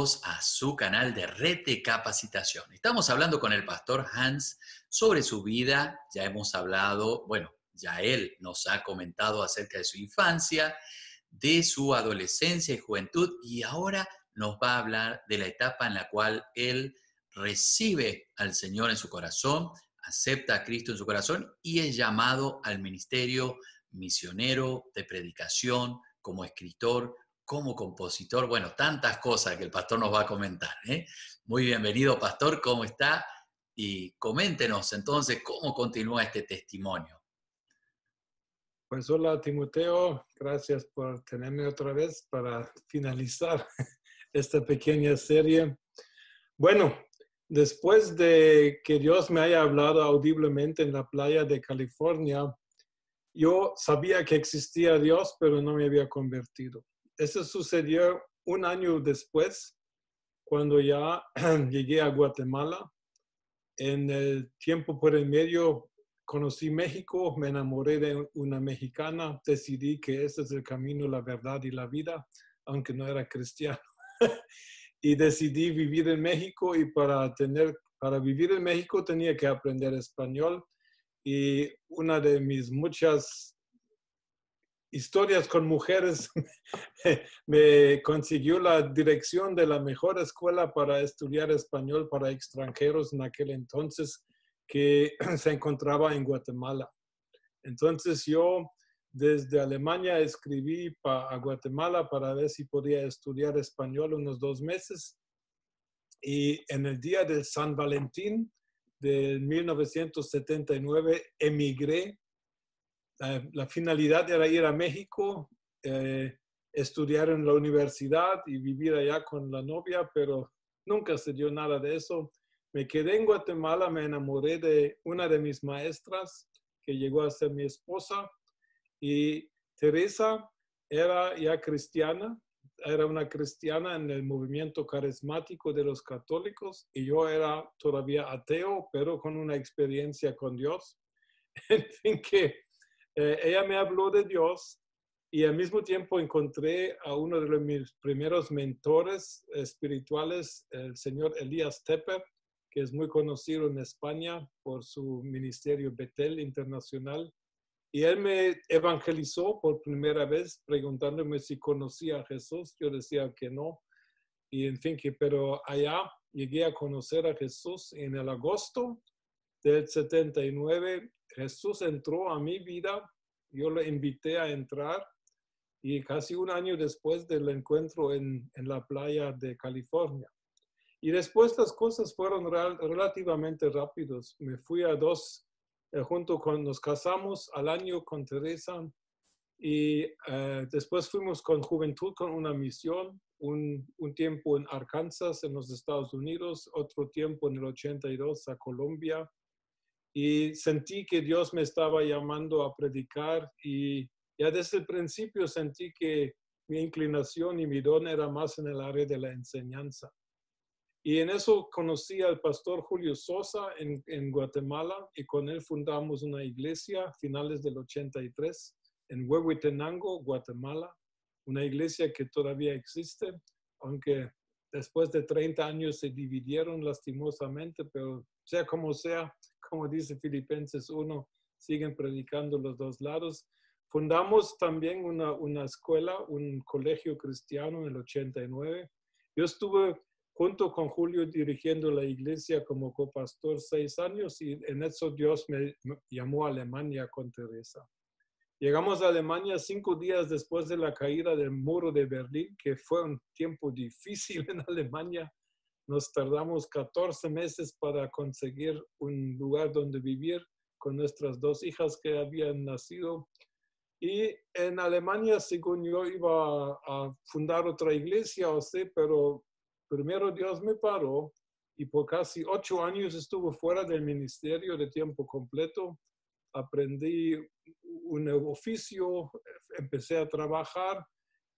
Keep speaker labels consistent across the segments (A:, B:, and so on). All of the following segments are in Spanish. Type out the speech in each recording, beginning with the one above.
A: bienvenidos a su canal de Red de Capacitación. Estamos hablando con el pastor Hans sobre su vida. Ya hemos hablado, bueno, ya él nos ha comentado acerca de su infancia, de su adolescencia y juventud, y ahora nos va a hablar de la etapa en la cual él recibe al Señor en su corazón, acepta a Cristo en su corazón y es llamado al ministerio misionero de predicación, como escritor, como compositor, bueno, tantas cosas que el pastor nos va a comentar, ¿eh? Muy bienvenido, pastor, ¿cómo está? Y coméntenos entonces cómo continúa este testimonio.
B: Pues hola Timoteo, gracias por tenerme otra vez para finalizar esta pequeña serie. Bueno, después de que Dios me haya hablado audiblemente en la playa de California, yo sabía que existía Dios, pero no me había convertido. Eso sucedió un año después, cuando ya llegué a Guatemala. En el tiempo por el medio conocí México, me enamoré de una mexicana, decidí que ese es el camino, la verdad y la vida, aunque no era cristiano. Y decidí vivir en México y para vivir en México tenía que aprender español. Y una de mis muchas historias con mujeres me consiguió la dirección de la mejor escuela para estudiar español para extranjeros en aquel entonces, que se encontraba en Guatemala. Entonces yo desde Alemania escribí a Guatemala para ver si podía estudiar español unos 2 meses. Y en el día del San Valentín de 1979 emigré. La finalidad era ir a México, estudiar en la universidad y vivir allá con la novia, pero nunca se dio nada de eso. Me quedé en Guatemala, me enamoré de una de mis maestras que llegó a ser mi esposa, y Teresa era ya cristiana, era una cristiana en el movimiento carismático de los católicos, y yo era todavía ateo, pero con una experiencia con Dios. En fin, que ella me habló de Dios y al mismo tiempo encontré a uno de mis primeros mentores espirituales, el señor Elías Tepper, que es muy conocido en España por su ministerio Betel Internacional. Y él me evangelizó por primera vez preguntándome si conocía a Jesús. Yo decía que no. Y en fin, pero allá llegué a conocer a Jesús en el agosto del 79. Jesús entró a mi vida, yo le invité a entrar, y casi un año después del encuentro en la playa de California. Y después las cosas fueron relativamente rápidos. Me fui a nos casamos al año con Teresa, y después fuimos con Juventud con una misión, un tiempo en Arkansas, en los Estados Unidos, otro tiempo en el 82 a Colombia. Y sentí que Dios me estaba llamando a predicar, y ya desde el principio sentí que mi inclinación y mi don era más en el área de la enseñanza. Y en eso conocí al pastor Julio Sosa en Guatemala, y con él fundamos una iglesia a finales del 83 en Huehuetenango, Guatemala, una iglesia que todavía existe, aunque después de 30 años se dividieron lastimosamente, pero sea, como dice Filipenses 1, siguen predicando los dos lados. Fundamos también una escuela, un colegio cristiano en el 89. Yo estuve junto con Julio dirigiendo la iglesia como copastor 6 años, y en eso Dios me llamó a Alemania con Teresa. Llegamos a Alemania 5 días después de la caída del muro de Berlín, que fue un tiempo difícil en Alemania. Nos tardamos 14 meses para conseguir un lugar donde vivir con nuestras 2 hijas que habían nacido. Y en Alemania, según yo, iba a fundar otra iglesia, pero primero Dios me paró, y por casi 8 años estuve fuera del ministerio de tiempo completo. Aprendí un nuevo oficio, empecé a trabajar,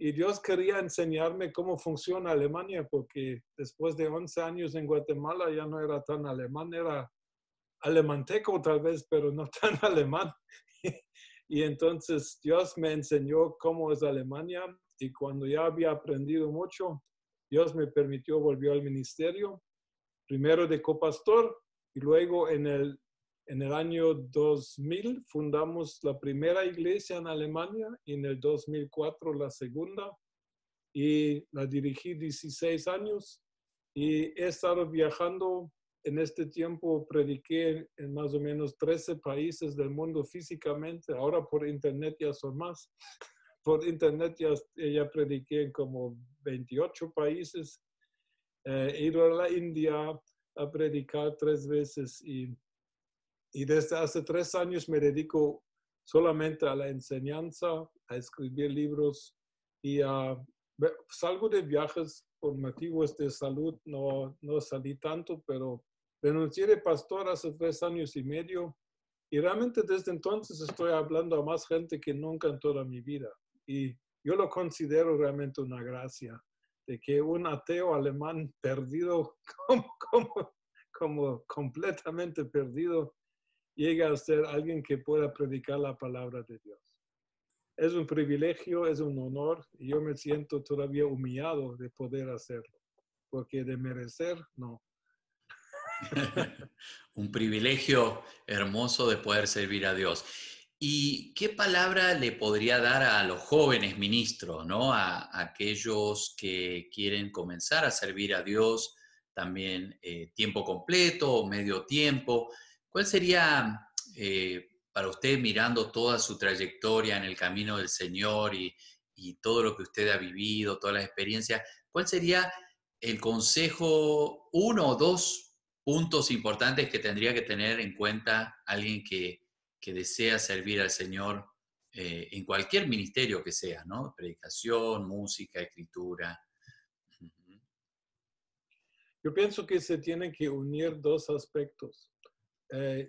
B: y Dios quería enseñarme cómo funciona Alemania, porque después de 11 años en Guatemala ya no era tan alemán, era alemanteco tal vez, pero no tan alemán. Y entonces Dios me enseñó cómo es Alemania, y cuando ya había aprendido mucho, Dios me permitió volver al ministerio, primero de copastor y luego en el año 2000 fundamos la primera iglesia en Alemania y en el 2004 la segunda y la dirigí 16 años y he estado viajando. En este tiempo prediqué en más o menos 13 países del mundo físicamente, ahora por internet ya son más. Por internet ya prediqué en como 28 países. He ido a la India a predicar 3 veces y desde hace 3 años me dedico solamente a la enseñanza, a escribir libros y salgo de viajes por motivos de salud, no salí tanto, pero renuncié de pastor hace 3 años y medio y realmente desde entonces estoy hablando a más gente que nunca en toda mi vida. Y yo lo considero realmente una gracia de que un ateo alemán perdido, como completamente perdido, llega a ser alguien que pueda predicar la palabra de Dios. Es un privilegio, es un honor, y yo me siento todavía humillado de poder hacerlo, porque de merecer, no.
A: Un privilegio hermoso de poder servir a Dios. ¿Y qué palabra le podría dar a los jóvenes ministros, ¿no? A aquellos que quieren comenzar a servir a Dios también tiempo completo o medio tiempo? ¿Cuál sería para usted, mirando toda su trayectoria en el camino del Señor y todo lo que usted ha vivido, todas las experiencias, cuál sería el consejo, uno o dos puntos importantes que tendría que tener en cuenta alguien que desea servir al Señor en cualquier ministerio que sea, ¿no? Predicación, música, escritura?
B: Yo pienso que se tienen que unir 2 aspectos.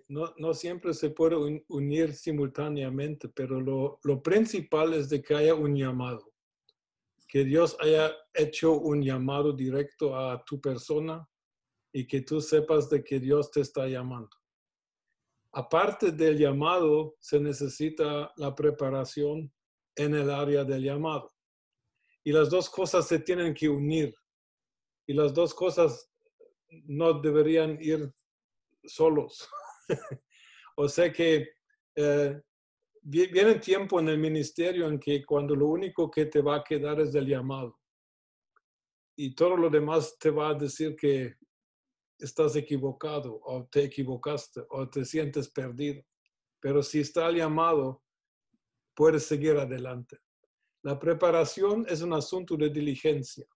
B: No siempre se puede unir simultáneamente, pero lo principal es de que haya un llamado, que Dios haya hecho un llamado directo a tu persona y que tú sepas de que Dios te está llamando. Aparte del llamado, se necesita la preparación en el área del llamado. Y las 2 cosas se tienen que unir. Y las 2 cosas no deberían ir solos. O sea que viene tiempo en el ministerio en que cuando lo único que te va a quedar es el llamado. Y todo lo demás te va a decir que estás equivocado o te equivocaste o te sientes perdido. Pero si está el llamado, puedes seguir adelante. La preparación es un asunto de diligencia.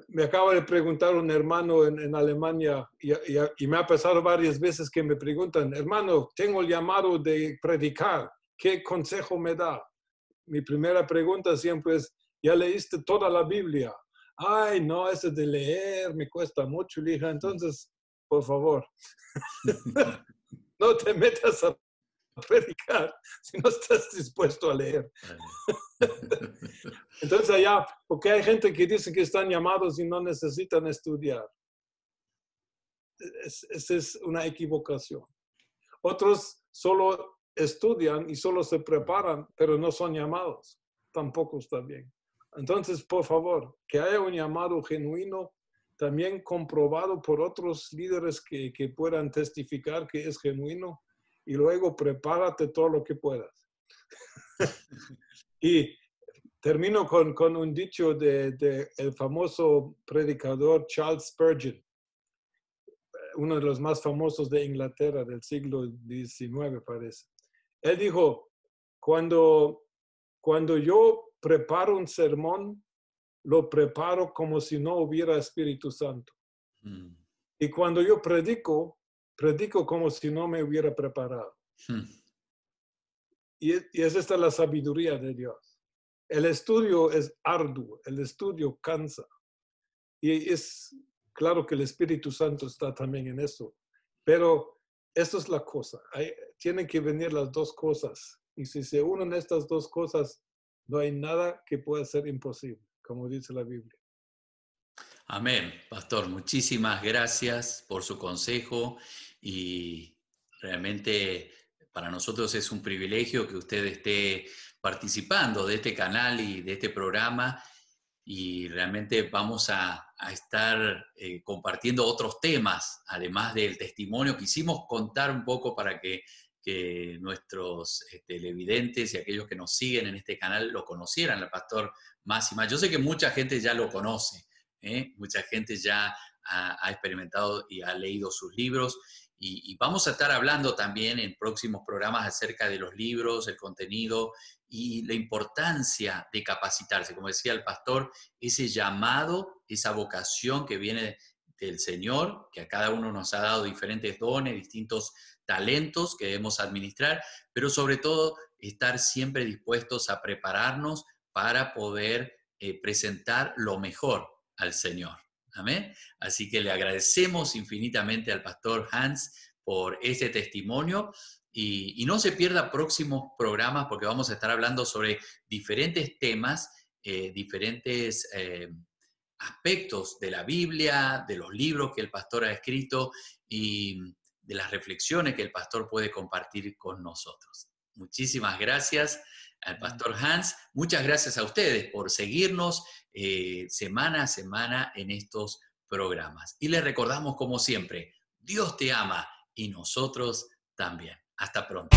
B: Me acaba de preguntar un hermano en Alemania y me ha pasado varias veces que me preguntan, hermano, tengo el llamado de predicar, ¿qué consejo me da? Mi primera pregunta siempre es, ¿ya leíste toda la Biblia? Ay, no, ese de leer me cuesta mucho, hija. Entonces, por favor, no te metas a predicar si no estás dispuesto a leer. Entonces allá, porque hay gente que dice que están llamados y no necesitan estudiar. Esa es una equivocación. Otros solo estudian y solo se preparan, pero no son llamados. Tampoco está bien. Entonces, por favor, que haya un llamado genuino, también comprobado por otros líderes que puedan testificar que es genuino, y luego prepárate todo lo que puedas. Y termino con un dicho de el famoso predicador Charles Spurgeon, uno de los más famosos de Inglaterra del siglo XIX, parece. Él dijo, cuando yo preparo un sermón, lo preparo como si no hubiera Espíritu Santo. Y cuando yo predico como si no me hubiera preparado. Y es esta la sabiduría de Dios. El estudio es arduo, el estudio cansa. Y es claro que el Espíritu Santo está también en eso. Pero esto es la cosa. Tienen que venir las 2 cosas. Y si se unen estas 2 cosas, no hay nada que pueda ser imposible, como dice la Biblia.
A: Amén, pastor. Muchísimas gracias por su consejo y realmente para nosotros es un privilegio que usted esté participando de este canal y de este programa, y realmente vamos a estar compartiendo otros temas, además del testimonio. Quisimos contar un poco para que nuestros televidentes y aquellos que nos siguen en este canal lo conocieran, el pastor Máxima. Yo sé que mucha gente ya lo conoce, mucha gente ya ha experimentado y ha leído sus libros, y vamos a estar hablando también en próximos programas acerca de los libros, el contenido y la importancia de capacitarse. Como decía el pastor, ese llamado, esa vocación que viene del Señor, que a cada uno nos ha dado diferentes dones, distintos talentos que debemos administrar, pero sobre todo estar siempre dispuestos a prepararnos para poder presentar lo mejor al Señor. Amén. Así que le agradecemos infinitamente al pastor Hans por este testimonio, y no se pierda próximos programas, porque vamos a estar hablando sobre diferentes temas, diferentes aspectos de la Biblia, de los libros que el pastor ha escrito y de las reflexiones que el pastor puede compartir con nosotros. Muchísimas gracias al pastor Hans. Muchas gracias a ustedes por seguirnos semana a semana en estos programas. Y les recordamos, como siempre, Dios te ama y nosotros también. Hasta pronto.